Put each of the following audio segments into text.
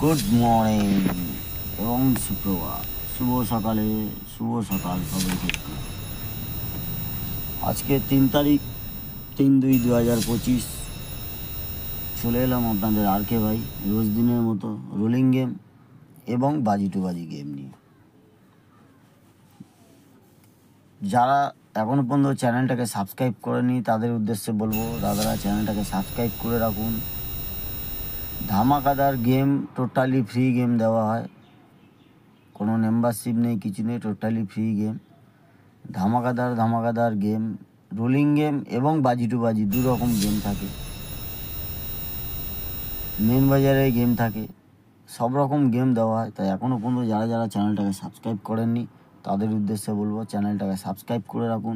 Good morning এবং সুপ্রভাত, শুভ সকালে, শুভ সকাল সবাইকে। আজকে 3 তারিখ 3/2/2025 চলে এলাম আপনাদের আরকে ভাই রোজ দিনের মতো রোলিং গেম এবং বাজি টু বাজি গেম নিয়ে। যারা এখনও পর্যন্ত চ্যানেলটাকে সাবস্ক্রাইব করেনি তাদের উদ্দেশ্যে বলবো, দাদারা চ্যানেলটাকে সাবস্ক্রাইব করে রাখুন। ধামাকাদার গেম, টোটালি ফ্রি গেম দেওয়া হয়, কোনো মেম্বারশিপ নেই, কিছু নেই, টোটালি ফ্রি গেম। ধামাকাদার গেম, রোলিং গেম এবং বাজি টু বাজি দু রকম গেম থাকে, মেন বাজারে গেম থাকে, সব রকম গেম দেওয়া হয়। তাই এখনও পর্যন্ত যারা চ্যানেলটাকে সাবস্ক্রাইব করেননি তাদের উদ্দেশ্যে বলবো, চ্যানেলটাকে সাবস্ক্রাইব করে রাখুন,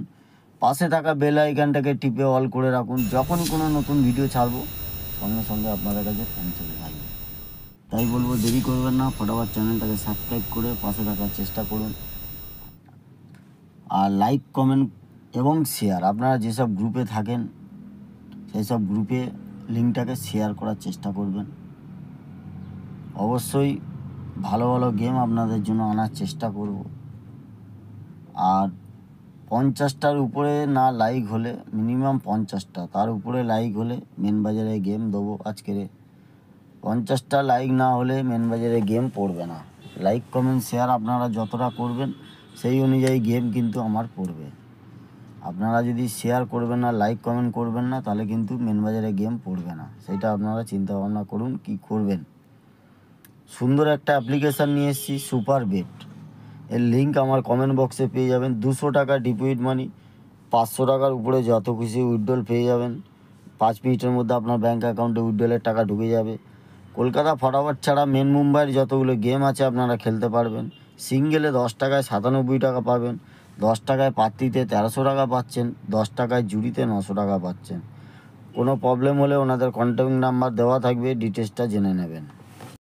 পাশে থাকা বেল আইকনটাকে টিপে অল করে রাখুন। যখনই কোনো নতুন ভিডিও ছাড়বো সঙ্গে সঙ্গে আপনাদের কাছে পৌঁছাতে থাকবে। তাই বলবো, দেরি করবেন না, ফটাফট চ্যানেলটাকে সাবস্ক্রাইব করে পাশে থাকার চেষ্টা করুন। আর লাইক, কমেন্ট এবং শেয়ার, আপনারা যেসব গ্রুপে থাকেন সেই সব গ্রুপে লিঙ্কটাকে শেয়ার করার চেষ্টা করবেন। অবশ্যই ভালো ভালো গেম আপনাদের জন্য আনার চেষ্টা করব। আর 50টার উপরে না লাইক হলে, মিনিমাম 50টা, তার উপরে লাইক হলে মেন বাজারে গেম দেবো আজকের। 50টা লাইক না হলে মেন বাজারে গেম পড়বে না। লাইক, কমেন্ট, শেয়ার আপনারা যতটা করবেন সেই অনুযায়ী গেম কিন্তু আমার পড়বে। আপনারা যদি শেয়ার করবেন না, লাইক কমেন্ট করবেন না, তাহলে কিন্তু মেন বাজারে গেম পড়বে না। সেটা আপনারা চিন্তা ভাবনা করুন কি করবেন। সুন্দর একটা অ্যাপ্লিকেশান নিয়ে এসেছি, সুপার বেট। এর লিঙ্ক আমার কমেন্ট বক্সে পেয়ে যাবেন। 200 টাকা ডিপোজিট মানি, 500 টাকার উপরে যত খুশি উইথড্রল পেয়ে যাবেন। 5 মিনিটের মধ্যে আপনার ব্যাঙ্ক অ্যাকাউন্টে উইথড্রলের টাকা ঢুকে যাবে। কলকাতা ফটাফট ছাড়া মেন মুম্বাইয়ের যতগুলো গেম আছে আপনারা খেলতে পারবেন। সিঙ্গেলে 10 টাকায় 97 টাকা পাবেন, 10 টাকায় পাত্রিতে 1300 টাকা পাচ্ছেন, 10 টাকায় জুড়িতে 900 টাকা পাচ্ছেন। কোনো প্রবলেম হলে ওনাদের কন্ট্যাক্ট নাম্বার দেওয়া থাকবে, ডিটেলসটা জেনে নেবেন।